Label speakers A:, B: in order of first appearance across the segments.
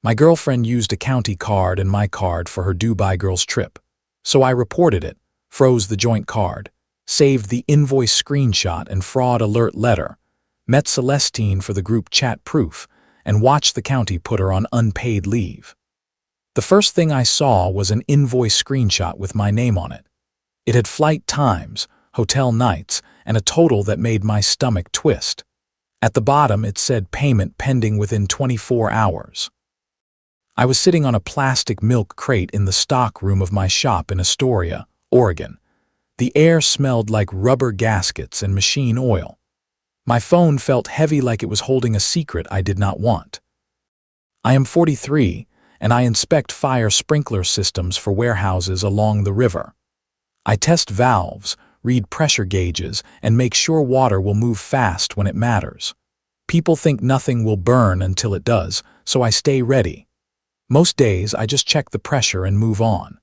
A: My girlfriend used a county card and my card for her Dubai girls trip. So I reported it, froze the joint card, saved the invoice screenshot and fraud alert letter, met Celestine for the group chat proof, and watched the county put her on unpaid leave. The first thing I saw was an invoice screenshot with my name on it. It had flight times, hotel nights, and a total that made my stomach twist. At the bottom it said payment pending within 24 hours. I was sitting on a plastic milk crate in the stock room of my shop in Astoria, Oregon. The air smelled like rubber gaskets and machine oil. My phone felt heavy like it was holding a secret I did not want. I am 43, and I inspect fire sprinkler systems for warehouses along the river. I test valves, read pressure gauges, and make sure water will move fast when it matters. People think nothing will burn until it does, so I stay ready. Most days, I just check the pressure and move on.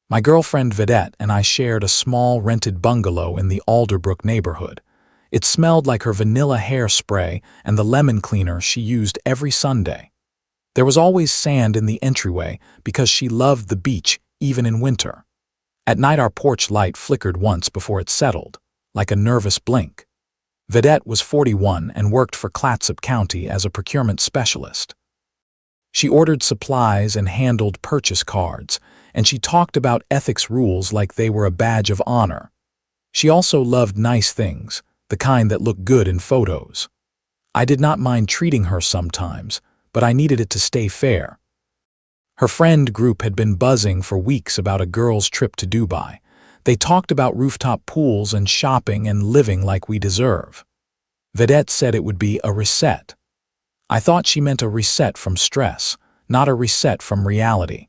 A: My girlfriend Vedette and I shared a small rented bungalow in the Alderbrook neighborhood. It smelled like her vanilla hairspray and the lemon cleaner she used every Sunday. There was always sand in the entryway because she loved the beach even in winter. At night our porch light flickered once before it settled, like a nervous blink. Vedette was 41 and worked for Clatsop County as a procurement specialist. She ordered supplies and handled purchase cards, and she talked about ethics rules like they were a badge of honor. She also loved nice things, the kind that look good in photos. I did not mind treating her sometimes, but I needed it to stay fair. Her friend group had been buzzing for weeks about a girls' trip to Dubai. They talked about rooftop pools and shopping and living like we deserve. Vedette said it would be a reset. I thought she meant a reset from stress, not a reset from reality.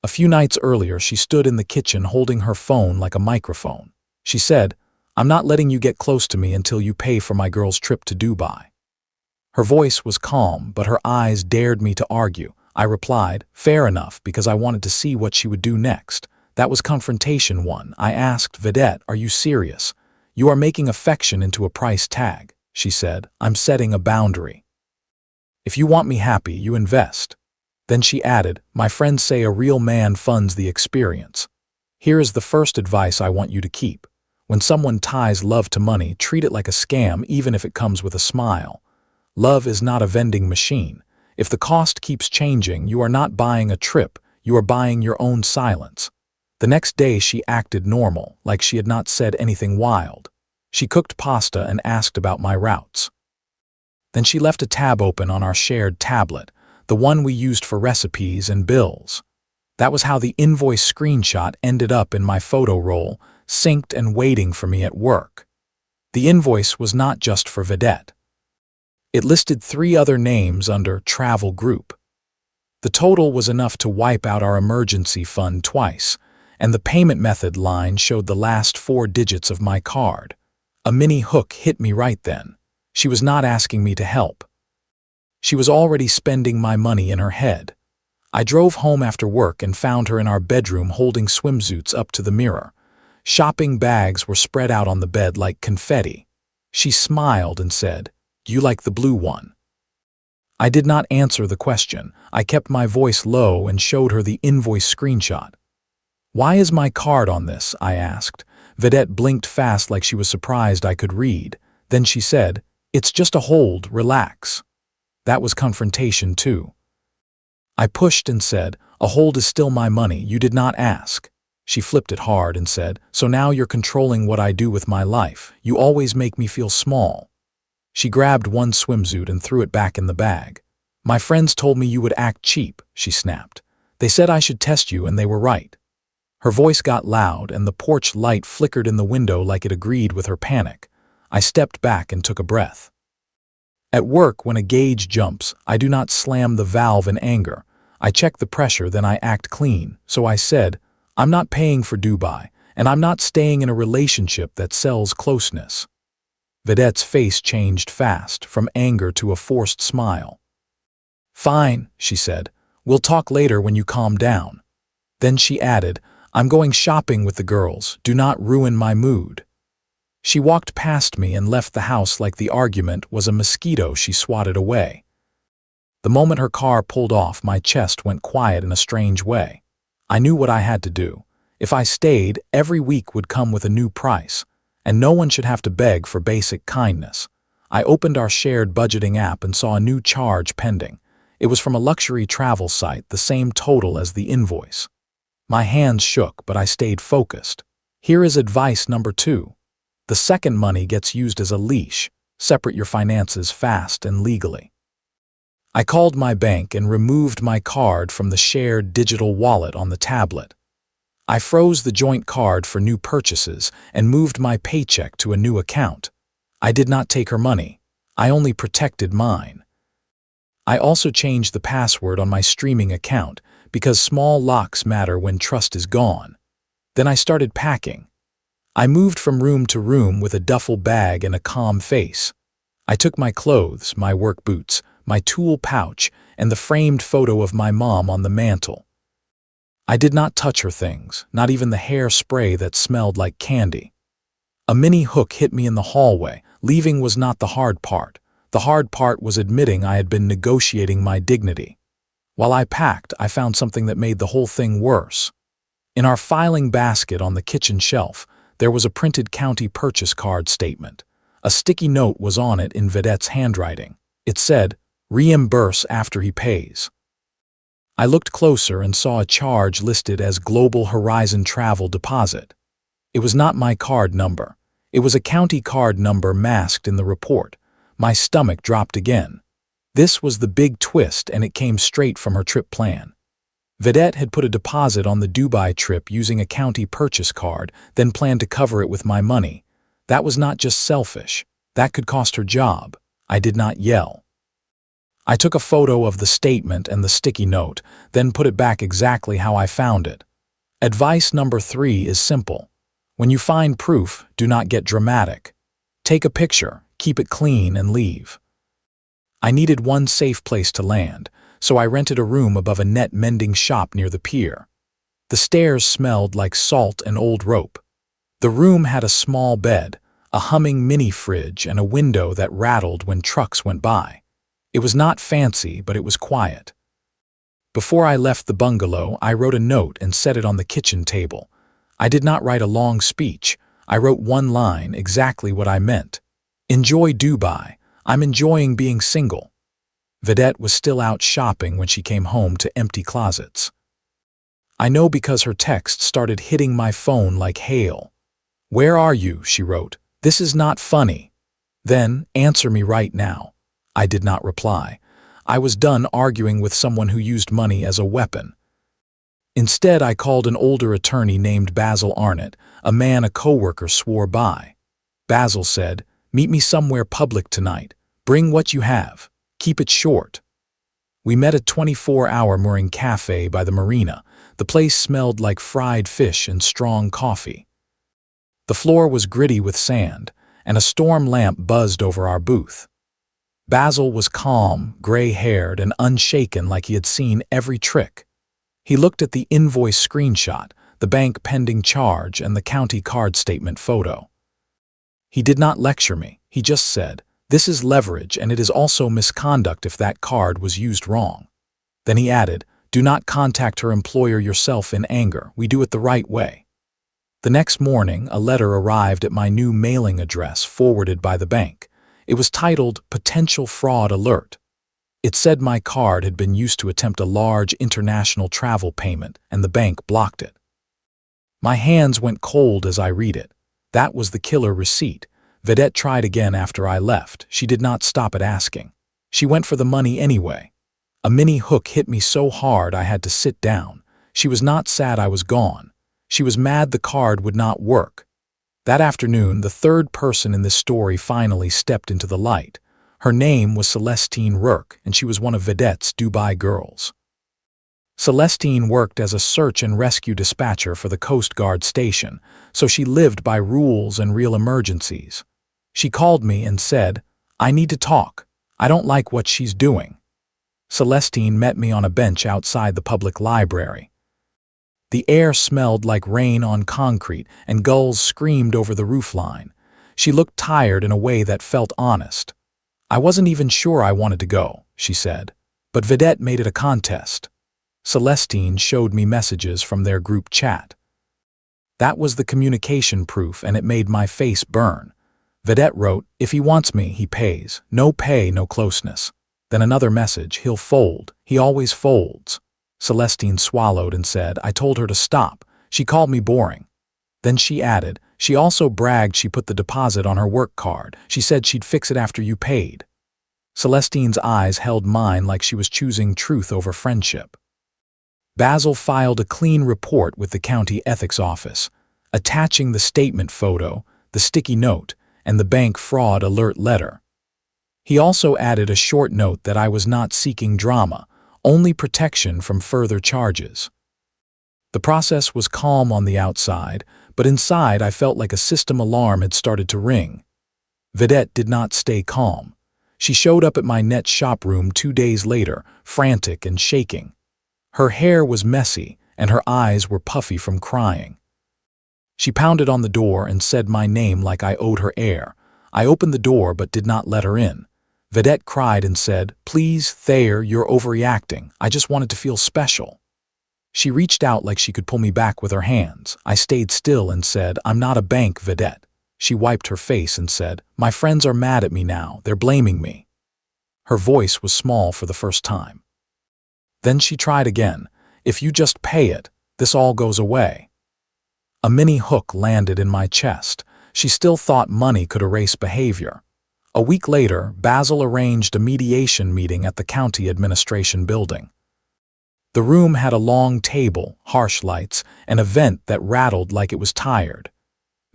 A: A few nights earlier, she stood in the kitchen holding her phone like a microphone. She said, "I'm not letting you get close to me until you pay for my girl's trip to Dubai." Her voice was calm, but her eyes dared me to argue. I replied, "Fair enough," because I wanted to see what she would do next. That was confrontation one. I asked, "Vedette, are you serious? You are making affection into a price tag." She said, "I'm setting a boundary. If you want me happy, you invest." Then she added, "My friends say a real man funds the experience. Here is the first advice I want you to keep. When someone ties love to money, treat it like a scam even if it comes with a smile. Love is not a vending machine. If the cost keeps changing, you are not buying a trip, you are buying your own silence." The next day she acted normal, like she had not said anything wild. She cooked pasta and asked about my routes. Then she left a tab open on our shared tablet, the one we used for recipes and bills. That was how the invoice screenshot ended up in my photo roll, synced and waiting for me at work. The invoice was not just for Vedette. It listed 3 other names under Travel Group. The total was enough to wipe out our emergency fund twice, and the payment method line showed the last 4 digits of my card. A mini hook hit me right then. She was not asking me to help. She was already spending my money in her head. I drove home after work and found her in our bedroom holding swimsuits up to the mirror. Shopping bags were spread out on the bed like confetti. She smiled and said, "Do you like the blue one?" I did not answer the question. I kept my voice low and showed her the invoice screenshot. "Why is my card on this?" I asked. Vedette blinked fast like she was surprised I could read. Then she said, "It's just a hold, relax." That was confrontation too. I pushed and said, "A hold is still my money, you did not ask." She flipped it hard and said, "So now you're controlling what I do with my life. You always make me feel small." She grabbed one swimsuit and threw it back in the bag. "My friends told me you would act cheap," she snapped. "They said I should test you and they were right." Her voice got loud and the porch light flickered in the window like it agreed with her panic. I stepped back and took a breath. At work, when a gauge jumps, I do not slam the valve in anger. I check the pressure, then I act clean. So I said, "I'm not paying for Dubai, and I'm not staying in a relationship that sells closeness." Vedette's face changed fast, from anger to a forced smile. "Fine," she said. "We'll talk later when you calm down." Then she added, "I'm going shopping with the girls. Do not ruin my mood." She walked past me and left the house like the argument was a mosquito she swatted away. The moment her car pulled off, my chest went quiet in a strange way. I knew what I had to do. If I stayed, every week would come with a new price, and no one should have to beg for basic kindness. I opened our shared budgeting app and saw a new charge pending. It was from a luxury travel site, the same total as the invoice. My hands shook, but I stayed focused. Here is advice number 2. The second money gets used as a leash. Separate your finances fast and legally. I called my bank and removed my card from the shared digital wallet on the tablet. I froze the joint card for new purchases and moved my paycheck to a new account. I did not take her money. I only protected mine. I also changed the password on my streaming account because small locks matter when trust is gone. Then I started packing. I moved from room to room with a duffel bag and a calm face. I took my clothes, my work boots, my tool pouch, and the framed photo of my mom on the mantel. I did not touch her things, not even the hairspray that smelled like candy. A mini hook hit me in the hallway. Leaving was not the hard part. The hard part was admitting I had been negotiating my dignity. While I packed, I found something that made the whole thing worse. In our filing basket on the kitchen shelf, there was a printed county purchase card statement. A sticky note was on it in Vedette's handwriting. It said, "Reimburse after he pays." I looked closer and saw a charge listed as Global Horizon Travel Deposit. It was not my card number. It was a county card number masked in the report. My stomach dropped again. This was the big twist, and it came straight from her trip plan. Vedette had put a deposit on the Dubai trip using a county purchase card, then planned to cover it with my money. That was not just selfish. That could cost her job. I did not yell. I took a photo of the statement and the sticky note, then put it back exactly how I found it. Advice number 3 is simple. When you find proof, do not get dramatic. Take a picture, keep it clean, and leave. I needed one safe place to land, so I rented a room above a net mending shop near the pier. The stairs smelled like salt and old rope. The room had a small bed, a humming mini fridge, and a window that rattled when trucks went by. It was not fancy, but it was quiet. Before I left the bungalow, I wrote a note and set it on the kitchen table. I did not write a long speech. I wrote one line, exactly what I meant. Enjoy Dubai. I'm enjoying being single. Vedette was still out shopping when she came home to empty closets. I know because her text started hitting my phone like hail. "Where are you?" she wrote. "This is not funny." Then, "Answer me right now." I did not reply. I was done arguing with someone who used money as a weapon. Instead, I called an older attorney named Basil Arnott, a man a coworker swore by. Basil said, "Meet me somewhere public tonight. Bring what you have. Keep it short." We met at 24-hour Mooring Cafe by the marina. The place smelled like fried fish and strong coffee. The floor was gritty with sand, and a storm lamp buzzed over our booth. Basil was calm, gray-haired, and unshaken like he had seen every trick. He looked at the invoice screenshot, the bank pending charge, and the county card statement photo. He did not lecture me. He just said, "This is leverage, and it is also misconduct if that card was used wrong." Then he added, "Do not contact her employer yourself in anger. We do it the right way." The next morning, a letter arrived at my new mailing address forwarded by the bank. It was titled Potential Fraud Alert. It said my card had been used to attempt a large international travel payment, and the bank blocked it. My hands went cold as I read it. That was the killer receipt. Vedette tried again after I left. She did not stop at asking. She went for the money anyway. A mini hook hit me so hard I had to sit down. She was not sad I was gone. She was mad the card would not work. That afternoon, the third person in this story finally stepped into the light. Her name was Celestine, and she was one of Vedette's Dubai girls. Celestine worked as a search and rescue dispatcher for the Coast Guard station, so she lived by rules and real emergencies. She called me and said, "I need to talk. I don't like what she's doing." Celestine met me on a bench outside the public library. The air smelled like rain on concrete, and gulls screamed over the roofline. She looked tired in a way that felt honest. "I wasn't even sure I wanted to go," she said. But Vedette made it a contest. Celestine showed me messages from their group chat. That was the communication proof, and it made my face burn. Vedette wrote, "If he wants me, he pays. No pay, no closeness." Then another message, "He'll fold. He always folds." Celestine swallowed and said, "I told her to stop. She called me boring." Then she added, "She also bragged she put the deposit on her work card. She said she'd fix it after you paid." Celestine's eyes held mine like she was choosing truth over friendship. Basil filed a clean report with the county ethics office, attaching the statement photo, the sticky note, and the bank fraud alert letter. He also added a short note that I was not seeking drama, only protection from further charges. The process was calm on the outside, but inside I felt like a system alarm had started to ring. Vedette did not stay calm. She showed up at my net shop room 2 days later, frantic and shaking. Her hair was messy, and her eyes were puffy from crying. She pounded on the door and said my name like I owed her air. I opened the door but did not let her in. Vedette cried and said, "Please, Thayer, you're overreacting. I just wanted to feel special." She reached out like she could pull me back with her hands. I stayed still and said, "I'm not a bank, Vedette." She wiped her face and said, "My friends are mad at me now. They're blaming me." Her voice was small for the first time. Then she tried again. "If you just pay it, this all goes away." A mini hook landed in my chest. She still thought money could erase behavior. A week later, Basil arranged a mediation meeting at the county administration building. The room had a long table, harsh lights, and a vent that rattled like it was tired.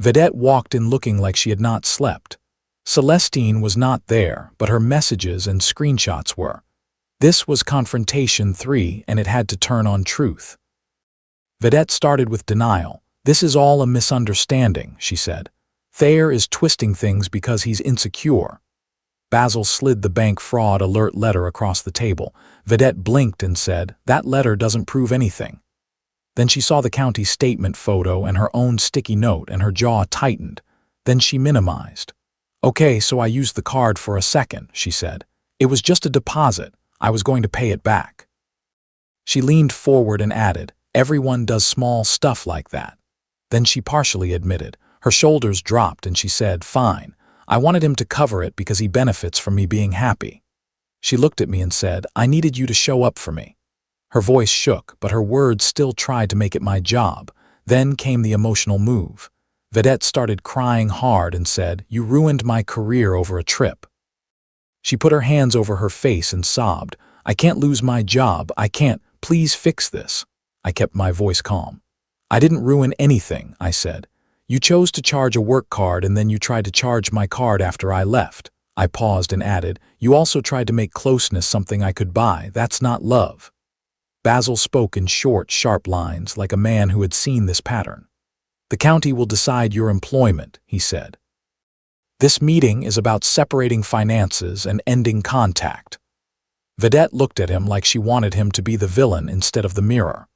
A: Vedette walked in looking like she had not slept. Celestine was not there, but her messages and screenshots were. This was confrontation 3, and it had to turn on truth. Vedette started with denial. "This is all a misunderstanding," she said. "Thayer is twisting things because he's insecure." Basil slid the bank fraud alert letter across the table. Vedette blinked and said, "That letter doesn't prove anything." Then she saw the county statement photo and her own sticky note, and her jaw tightened. Then she minimized. "Okay, so I used the card for a second," she said. "It was just a deposit. I was going to pay it back." She leaned forward and added, "Everyone does small stuff like that." Then she partially admitted. Her shoulders dropped and she said, "Fine. I wanted him to cover it because he benefits from me being happy." She looked at me and said, "I needed you to show up for me." Her voice shook, but her words still tried to make it my job. Then came the emotional move. Vedette started crying hard and said, "You ruined my career over a trip." She put her hands over her face and sobbed, "I can't lose my job. I can't. Please fix this." I kept my voice calm. "I didn't ruin anything," I said. "You chose to charge a work card and then you tried to charge my card after I left." I paused and added, "You also tried to make closeness something I could buy. That's not love." Basil spoke in short, sharp lines like a man who had seen this pattern. "The county will decide your employment," he said. "This meeting is about separating finances and ending contact." Vedette looked at him like she wanted him to be the villain instead of the mirror.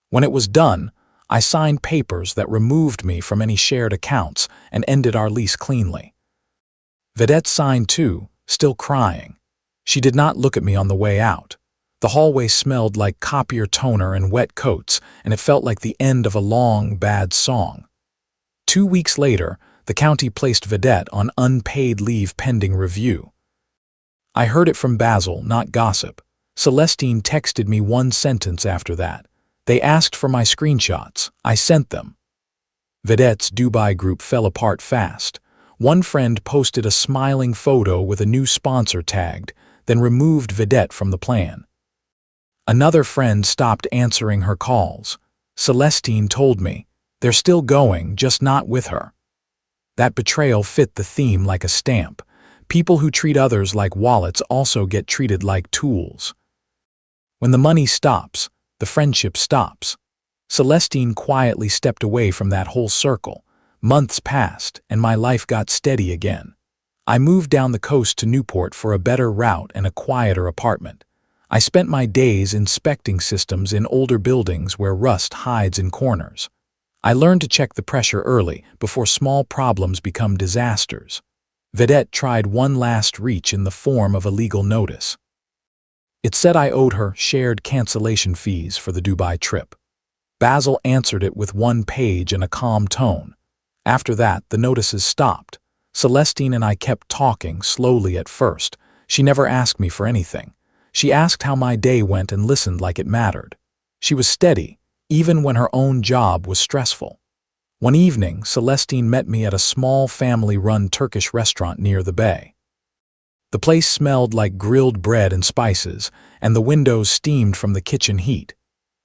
A: When it was done, I signed papers that removed me from any shared accounts and ended our lease cleanly. Vedette signed too, still crying. She did not look at me on the way out. The hallway smelled like copier toner and wet coats, and it felt like the end of a long, bad song. 2 weeks later, the county placed Vedette on unpaid leave pending review. I heard it from Basil, not gossip. Celestine texted me one sentence after that. "They asked for my screenshots. I sent them." Vedette's Dubai group fell apart fast. One friend posted a smiling photo with a new sponsor tagged, then removed Vedette from the plan. Another friend stopped answering her calls. Celestine told me, "They're still going, just not with her." That betrayal fit the theme like a stamp. People who treat others like wallets also get treated like tools. When the money stops, the friendship stops. Celestine quietly stepped away from that whole circle. Months passed, and my life got steady again. I moved down the coast to Newport for a better route and a quieter apartment. I spent my days inspecting systems in older buildings where rust hides in corners. I learned to check the pressure early before small problems become disasters. Vedette tried one last reach in the form of a legal notice. It said I owed her shared cancellation fees for the Dubai trip. Basil answered it with one page and a calm tone. After that, the notices stopped. Celestine and I kept talking, slowly at first. She never asked me for anything. She asked how my day went and listened like it mattered. She was steady, even when her own job was stressful. One evening, Celestine met me at a small family-run Turkish restaurant near the bay. The place smelled like grilled bread and spices, and the windows steamed from the kitchen heat.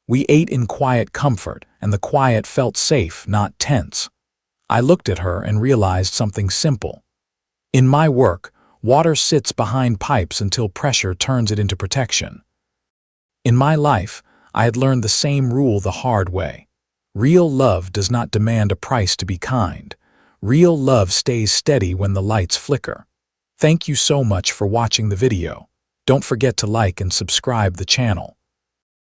A: We ate in quiet comfort, and the quiet felt safe, not tense. I looked at her and realized something simple. In my work, water sits behind pipes until pressure turns it into protection. In my life, I had learned the same rule the hard way. Real love does not demand a price to be kind. Real love stays steady when the lights flicker. Thank you so much for watching the video. Don't forget to like and subscribe the channel.